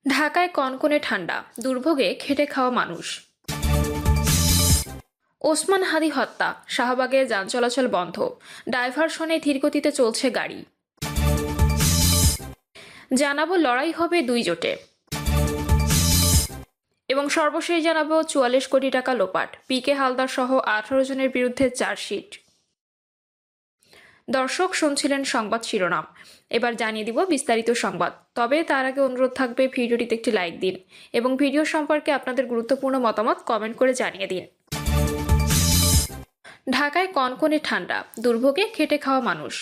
ঢাকায় কনকনে ঠান্ডা, দুর্ভোগে খেটে খাওয়া মানুষ। ওসমান হাদি হত্যা, শাহবাগে যান চলাচল বন্ধ, ডাইভারশনে ধীরগতিতে চলছে গাড়ি। জানাবো লড়াই হবে দুই জোটে। এবং সর্বশেষ জানাবো ৪৪ কোটি টাকা লোপাট, পিকে হালদার সহ ১৮ জনের বিরুদ্ধে চার্জশিট। দর্শক শুনছিলেন সংবাদ শিরোনাম, এবার জানিয়ে দিব বিস্তারিত সংবাদ। তবে তার আগে অনুরোধ থাকবে ভিডিওটিতে একটি লাইক দিন এবং ভিডিও সম্পর্কে আপনাদের গুরুত্বপূর্ণ মতামত কমেন্ট করে জানিয়ে দিন। ঢাকায় কনকনে ঠান্ডা, দুর্ভোগে খেটে খাওয়া মানুষ।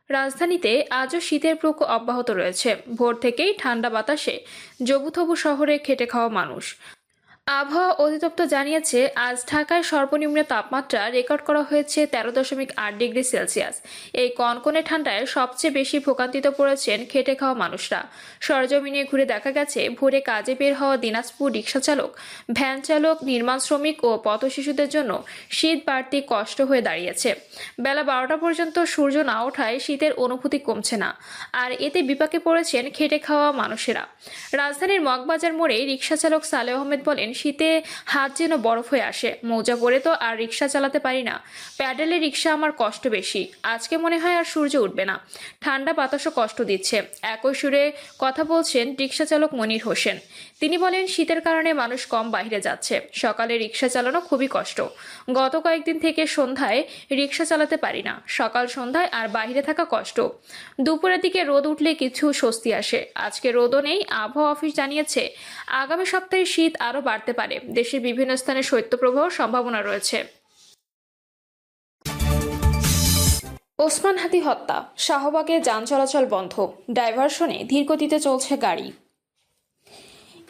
রাজধানীতে আজও শীতের প্রকোপ অব্যাহত রয়েছে। ভোর থেকেই ঠান্ডা বাতাসে জবুথবু শহরে খেটে খাওয়া মানুষ। আবহাওয়া অধিদপ্তর জানিয়েছে, আজ ঢাকায় সর্বনিম্ন তাপমাত্রা রেকর্ড করা হয়েছে ১৩.৮ ডিগ্রি সেলসিয়াস। এই কনকনে ঠান্ডায় সবচেয়ে বেশি ভোগান্তিতে পড়েছেন খেটে খাওয়া মানুষরা। সরজমিনে ঘুরে দেখা গেছে, ভোরে কাজে বের হওয়া দিনাজপুর রিকশা চালক, ভ্যান চালক, নির্মাণ শ্রমিক ও পথশিশুদের জন্য শীত বাড়তি কষ্ট হয়ে দাঁড়িয়েছে। বেলা ১২টা পর্যন্ত সূর্য না ওঠায় শীতের অনুভূতি কমছে না, আর এতে বিপাকে পড়েছেন খেটে খাওয়া মানুষেরা। রাজধানীর মগবাজার মোড়ে রিকশা চালক সালেহ আহমেদ বলেন, শীতে হাত যেন বরফ হয়ে আসে। মৌজা পরে তো আর রিকশা চালাতে পারি না, প্যাডেলে রিকশা আমার কষ্ট বেশি। আজকে মনে হয় আর সূর্য উঠবে না, ঠান্ডা বাতাসও কষ্ট দিচ্ছে। একই সুরে কথা বলছেন রিকশা চালক মনির হোসেন। তিনি বলেন, শীতের কারণে মানুষ কম বাইরে যাচ্ছে, সকালে রিকশা চালানো খুবই কষ্ট। গত কয়েকদিন থেকে সন্ধ্যায় রিকশা চালাতে পারি না, সকাল সন্ধ্যায় আর বাইরে থাকা কষ্ট। দুপুরের দিকে রোদ উঠলে কিছু স্বস্তি আসে, আজকে রোদও নেই। আবহাওয়া অফিস জানিয়েছে, আগামী সপ্তাহে শীত আরও বাড়তে পারে। দেশের বিভিন্ন স্থানে শৈত্যপ্রবাহের সম্ভাবনা রয়েছে। ওসমান হাদি হত্যা, শাহবাগে যান চলাচল বন্ধ, ডাইভারশনে ধীরগতিতে চলছে গাড়ি।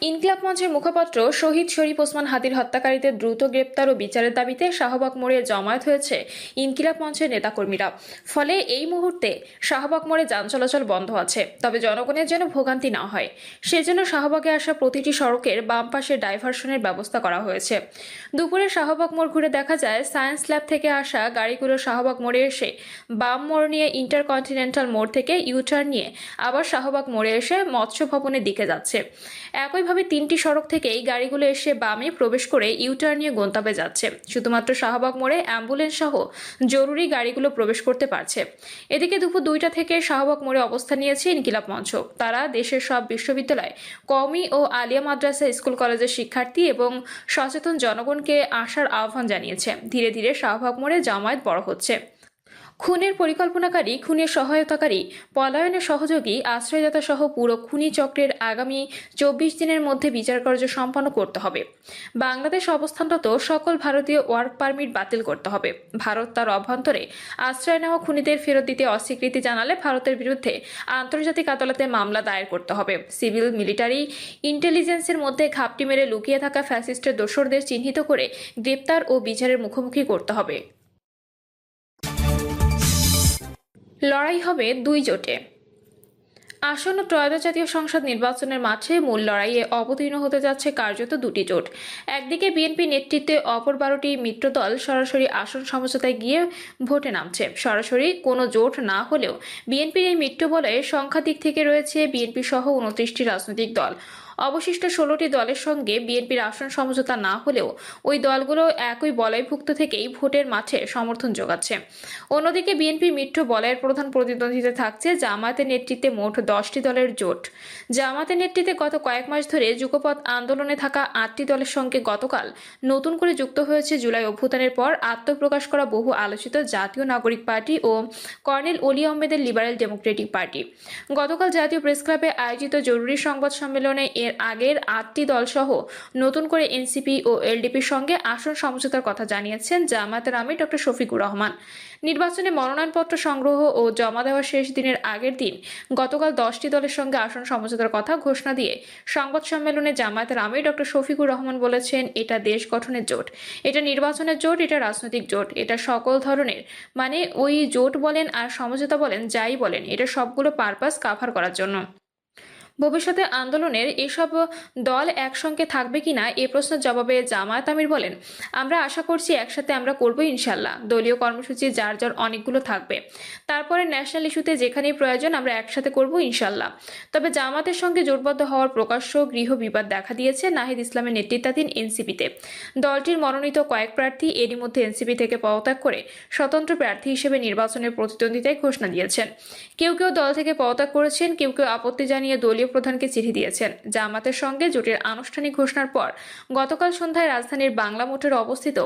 ইনকিলাব মঞ্চের মুখপাত্র শহীদ শরীফ ওসমান হাদির হত্যাকারীদের দ্রুত গ্রেপ্তার ও বিচারের দাবিতে শাহবাগ মোড়ে জমায়েত হয়েছে ইনকিলাব মঞ্চের নেতাকর্মীরা। ফলে এই মুহূর্তে শাহবাগ মোড়ে যান চলাচল বন্ধ আছে। তবে জনগণের যেন ভোগান্তি না হয়, সেজন্য শাহবাগে আসা প্রতিটি সড়কের বাম পাশে ডাইভারশনের ব্যবস্থা করা হয়েছে। দুপুরে শাহবাগ মোড় ঘুরে দেখা যায়, সায়েন্স ল্যাব থেকে আসা গাড়িগুলো শাহবাগ মোড়ে এসে বাম মোড় নিয়ে ইন্টারকন্টিনেন্টাল মোড় থেকে ইউটার্ন নিয়ে আবার শাহবাগ মোড়ে এসে মৎস্য ভবনের দিকে যাচ্ছে। একইভাবে তিনটি সড়ক থেকেই গাড়িগুলো এসে বামে প্রবেশ করে ইউটার্ন নিয়ে গন্তব্যে যাচ্ছে। শুধুমাত্র শাহবাগ মোড়ে অ্যাম্বুলেন্স সহ জরুরি গাড়িগুলো প্রবেশ করতে পারছে। এদিকে দুপুর ২টা থেকে শাহবাগ মোড়ে অবস্থান নিয়েছে ইনকিলাব মঞ্চ। তারা দেশের সব বিশ্ববিদ্যালয়, কওমি ও আলিয়া মাদ্রাসা, স্কুল কলেজের শিক্ষার্থী এবং সচেতন জনগণকে আসার আহ্বান জানিয়েছে। ধীরে ধীরে শাহবাগ মোড়ে জামায়াত বড় হচ্ছে। খুনের পরিকল্পনাকারী, খুনের সহায়তাকারী, পলায়নের সহযোগী, আশ্রয়দাতা সহ পুরো খুনি চক্রের আগামী ২৪ দিনের মধ্যে বিচারকার্য সম্পন্ন করতে হবে। বাংলাদেশ অবস্থানরত সকল ভারতীয় ওয়ার্ক পারমিট বাতিল করতে হবে। ভারত তার অভ্যন্তরে আশ্রয় নেওয়া খুনিদের ফেরত দিতে অস্বীকৃতি জানালে ভারতের বিরুদ্ধে আন্তর্জাতিক আদালতে মামলা দায়ের করতে হবে। সিভিল, মিলিটারি, ইন্টেলিজেন্সের মধ্যে ঘাপটি মেরে লুকিয়ে থাকা ফ্যাসিস্টের দোসরদের চিহ্নিত করে গ্রেপ্তার ও বিচারের মুখোমুখি করতে হবে। লড়াই হবে দুই জোটে। আসন্ন ত্রয়োদশ জাতীয় সংসদ নির্বাচনের মাঠে মূল লড়াইয়ে অবতীর্ণ হতে যাচ্ছে কার্যত দুটি জোট। একদিকে বিএনপি নেতৃত্বে অপর ১২টি মিত্রদল সরাসরি আসন সমঝোতায় গিয়ে ভোটে নামছে। সরাসরি কোনো জোট না হলেও বিএনপির এই মিত্রবলয়ে সংখ্যা দিক থেকে রয়েছে বিএনপি সহ ২৯টি রাজনৈতিক দল। অবশিষ্ট ১৬টি দলের সঙ্গে বিএনপির আসন সমঝোতা না হলেও ওই দলগুলো একই বলয়ভুক্ত থেকেই ভোটের মাঠে সমর্থন জোগাচ্ছে। অন্যদিকে বিএনপির মিত্র বলয়ের প্রধান প্রতিদ্বন্দ্বিতা থাকছে জামায়াতের নেতৃত্বে মোট 10টি দলের জোট। জামায়াতের নেতৃত্বে গত কয়েক মাস ধরে যুগপৎ আন্দোলনে থাকা 8টি দলের সঙ্গে গতকাল নতুন করে যুক্ত হয়েছে জুলাই অভ্যুত্থানের পর আত্মপ্রকাশ করা বহু আলোচিত জাতীয় নাগরিক পার্টি ও কর্নেল অলি আহমেদের লিবারেল ডেমোক্রেটিক পার্টি। গতকাল জাতীয় প্রেস ক্লাবে আয়োজিত জরুরি সংবাদ সম্মেলনে এর আগের 8টি দলসহ নতুন করে এনসিপি ও এলডিপির সঙ্গে আসন সমঝোতার কথা জানিয়েছেন জামায়াতের আমির ডক্টর শফিকুর রহমান। নির্বাচনে মনোনয়নপত্র সংগ্রহ ও জমা দেওয়ার শেষ দিনের আগের দিন গতকাল 10টি দলের সঙ্গে আসন সমঝোতার কথা ঘোষণা দিয়ে সংবাদ সম্মেলনে জামায়াতের আমির ডক্টর শফিকুর রহমান বলেছেন, এটা দেশ গঠনের জোট, এটা নির্বাচনের জোট, এটা রাজনৈতিক জোট, এটা সকল ধরনের, মানে ওই জোট বলেন আর সমঝোতা বলেন, যাই বলেন, এটা সবগুলো পারপাস কাভার করার জন্য। ভবিষ্যতে আন্দোলনের এসব দল একসঙ্গে থাকবে কিনা এ প্রশ্নের জবাবে জামায়াত আমির বলেন, আমরা আশা করছি একসাথে আমরা করব ইনশাল্লাহ। দলীয় কর্মসূচি যার যার অনেকগুলো থাকবে, তারপরে ন্যাশনাল ইস্যুতে যেখানেই প্রয়োজন আমরা একসাথে করব ইনশাল্লাহ। তবে জামাতের সঙ্গে জোটবদ্ধ হওয়ার প্রকাশ্য গৃহ বিবাদ দেখা দিয়েছে নাহিদ ইসলামের নেতৃত্বাধীন এনসিপিতে। দলটির মনোনীত কয়েক প্রার্থী এরই মধ্যে এনসিপি থেকে পদত্যাগ করে স্বতন্ত্র প্রার্থী হিসেবে নির্বাচনের প্রতিদ্বন্দ্বিতায় ঘোষণা দিয়েছেন। কেউ কেউ দল থেকে পদত্যাগ করেছেন, কেউ কেউ আপত্তি জানিয়ে দলীয় প্রধানকে চিঠি দিয়েছেন। জামাতের সঙ্গে জোটের আনুষ্ঠানিক ঘোষণার পর গতকাল সন্ধ্যায় রাজধানীর বাংলা মোটরে অবস্থিত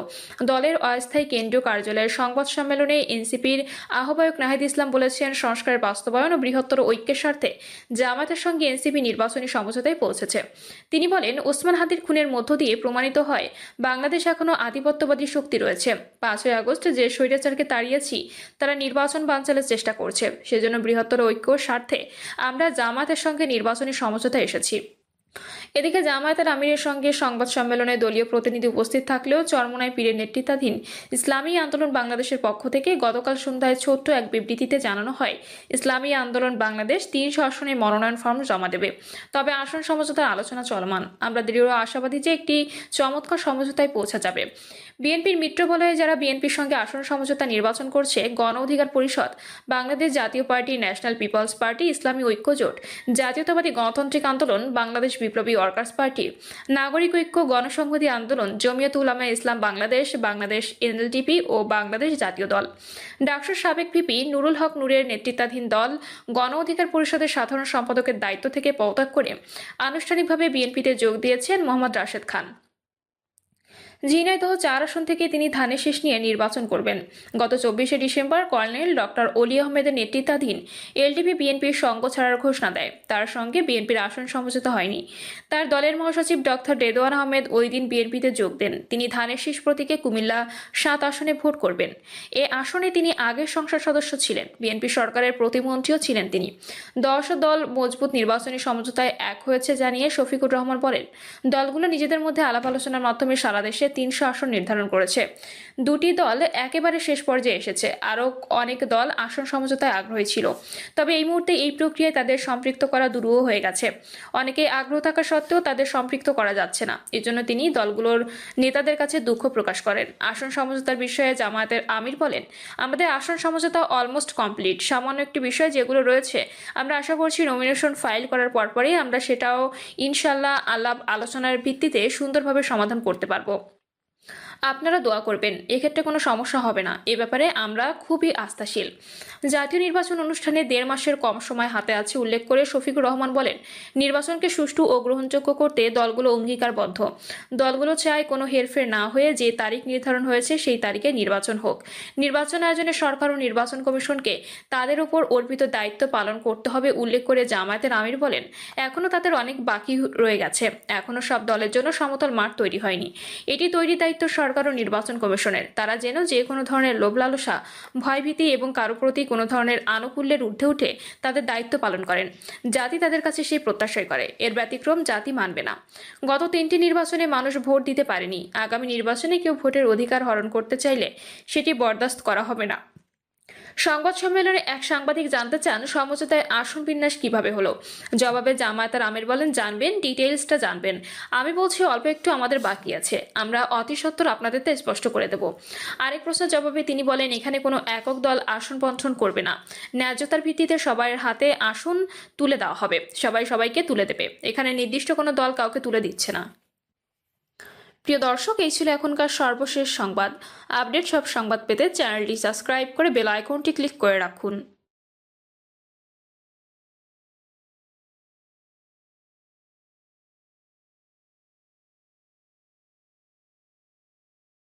দলের অস্থায়ী কেন্দ্রীয় কার্যালয়ের সংবাদ সম্মেলনে এনসিপির আহ্বায়ক নাহিদ ইসলাম বলেছেন, সংস্কারের বাস্তবায়ন ও বৃহত্তর ঐক্যের স্বার্থে জামাতের সঙ্গে এনসিপি নির্বাচনী সমঝোতায় পৌঁছেছে। তিনি বলেন, ওসমান হাদির খুনের মধ্য দিয়ে প্রমাণিত হয় বাংলাদেশ এখনও আধিপত্যবাদী শক্তি রয়েছে। 5ই আগস্ট যে স্বৈরাচারকে তাড়িয়েছি তারা নির্বাচন বানচালের চেষ্টা করছে। সেজন্য বৃহত্তর ঐক্য স্বার্থে আমরা জামাতের সঙ্গে নির্বাচনী সমঝোতায় এসেছি। এদিকে জামায়াতের আমিরের সঙ্গে সংবাদ সম্মেলনে দলীয় প্রতিনিধি উপস্থিত থাকলেও চরমোনাই পীরের নেতৃত্বাধীন ইসলামী আন্দোলন বাংলাদেশের পক্ষ থেকে গতকাল সন্ধ্যায় ছোট্ট এক বিবৃতিতে জানানো হয়, ইসলামী আন্দোলন বাংলাদেশ 300 আসনে মনোনয়ন ফর্ম জমা দেবে। তবে আসন সমঝোতার আলোচনা চলমান। আমরা দৃঢ় আশাবাদী যে একটি চমৎকার সমঝোতায় পৌঁছা যাবে। বিএনপির মিত্র বলয়ে যারা বিএনপির সঙ্গে আসন সমঝোতা নির্বাচন করছে, গণ অধিকার পরিষদ, বাংলাদেশ জাতীয় পার্টি, ন্যাশনাল পিপলস পার্টি, ইসলামী ঐক্য জোট, জাতীয়তাবাদী গণতান্ত্রিক আন্দোলন, বাংলাদেশ বিপ্লবী ওয়ার্কার্স পার্টি, নাগরিক ঐক্য, গণসংহতি আন্দোলন, জমিয়ত উলামায়ে ইসলাম বাংলাদেশ, বাংলাদেশ এনএলডিপি ও বাংলাদেশ জাতীয় দল। ডাকসুর সাবেক ভিপি নুরুল হক নূরের নেতৃত্বাধীন দল গণ অধিকার পরিষদের সাধারণ সম্পাদকের দায়িত্ব থেকে পদত্যাগ করে আনুষ্ঠানিকভাবে বিএনপিতে যোগ দিয়েছেন মোহাম্মদ রাশেদ খান। ঝিনাইদহ 4 আসন থেকে তিনি ধানের শীষ নিয়ে নির্বাচন করবেন। গত 24শে ডিসেম্বর কর্নেল ডক্টর অলি আহমেদের নেতৃত্বাধীন এলডিপি বিএনপির সঙ্গ ছাড়ার ঘোষণা দেয়। তার সঙ্গে বিএনপির আসন সমঝোতা হয়নি। তার দলের মহাসচিব ডক্টর রেদওয়ান আহমেদ ওই দিন বিএনপিতে যোগ দেন। তিনি ধানের শীষ প্রতীকে কুমিল্লা 7 আসনে ভোট করবেন। এ আসনে তিনি আগের সংসদ সদস্য ছিলেন, বিএনপি সরকারের প্রতিমন্ত্রীও ছিলেন তিনি। 10 দল মজবুত নির্বাচনী সমঝোতায় এক হয়েছে জানিয়ে শফিকুর রহমান বলেন, দলগুলো নিজেদের মধ্যে আলাপ আলোচনার মাধ্যমে সারা দেশে 300 আসন নির্ধারণ করেছে। দুটি দল একেবারে শেষ পর্যায়ে এসেছে। আরও অনেক দল আসন সমঝোতায় আগ্রহী ছিল, তবে এই মুহূর্তে এই প্রক্রিয়ায় তাদের সম্পৃক্ত করা দুরূহ হয়ে গেছে। অনেকেই আগ্রহ থাকা সত্ত্বেও তাদের সম্পৃক্ত করা যাচ্ছে না। এজন্য তিনি দলগুলোর নেতাদের কাছে দুঃখ প্রকাশ করেন। আসন সমঝোতার বিষয়ে জামায়াতের আমির বলেন, আমাদের আসন সমঝোতা অলমোস্ট কমপ্লিট। সামান্য একটি বিষয় যেগুলো রয়েছে, আমরা আশা করছি নমিনেশন ফাইল করার পরপরই আমরা সেটাও ইনশাল্লাহ আলাপ আলোচনার ভিত্তিতে সুন্দরভাবে সমাধান করতে পারবো। আপনারা দোয়া করবেন, এক্ষেত্রে কোনো সমস্যা হবে না। এ ব্যাপারে আমরা খুবই আস্থাশীল। জাতীয় নির্বাচন অনুষ্ঠানে 1.5 মাসের কম সময় হাতে আছে উল্লেখ করে শফিকুর রহমান বলেন, নির্বাচনকে সুষ্ঠু ও গ্রহণযোগ্য করতে দলগুলো অঙ্গীকারবদ্ধ। দলগুলো চায় কোনো হেরফের না হয়ে যে তারিখ নির্ধারণ হয়েছে সেই তারিখে নির্বাচন হোক। নির্বাচন আয়োজনে সরকার ও নির্বাচন কমিশনকে তাদের উপর অর্পিত দায়িত্ব পালন করতে হবে উল্লেখ করে জামায়াতের আমির বলেন, এখনও তাদের অনেক বাকি রয়ে গেছে। এখনও সব দলের জন্য সমতল মাঠ তৈরি হয়নি। এটি তৈরি দায়িত্ব সরকার ও নির্বাচন কমিশনের। তারা যেন যে কোনো ধরনের লোভ লালসা, ভয়ভীতি এবং কারো প্রতি কোনো ধরনের আনুকূল্যের ঊর্ধ্বে উঠে তাদের দায়িত্ব পালন করেন। জাতি তাদের কাছে সেই প্রত্যাশাই করে, এর ব্যতিক্রম জাতি মানবে না। গত 3টি নির্বাচনে মানুষ ভোট দিতে পারেনি। আগামী নির্বাচনে কেউ ভোটের অধিকার হরণ করতে চাইলে সেটি বরদাস্ত করা হবে না। সংবাদ সম্মেলনে এক সাংবাদিক জানতে চান, সমঝোতায় আসন বিন্যাস কিভাবে হলো। জবাবে জামায়াতের আমির বলেন, জানবেন, ডিটেইলসটা জানবেন। আমি বলছি অল্প একটু আমাদের বাকি আছে, আমরা অতি সত্বর আপনাদের তা স্পষ্ট করে দেব। আরেক প্রশ্নের জবাবে তিনি বলেন, এখানে কোনো একক দল আসন বণ্টন করবে না। ন্যায্যতার ভিত্তিতে সবার হাতে আসন তুলে দেওয়া হবে, সবাই সবাইকে তুলে দেবে। এখানে নির্দিষ্ট কোনো দল কাউকে তুলে দিচ্ছে না। প্রিয় দর্শক, এই ছিল এখনকার সর্বশেষ সংবাদ। আপডেট সব সংবাদ পেতে চ্যানেলটি সাবস্ক্রাইব করে বেল আইকনটি ক্লিক করে রাখুন।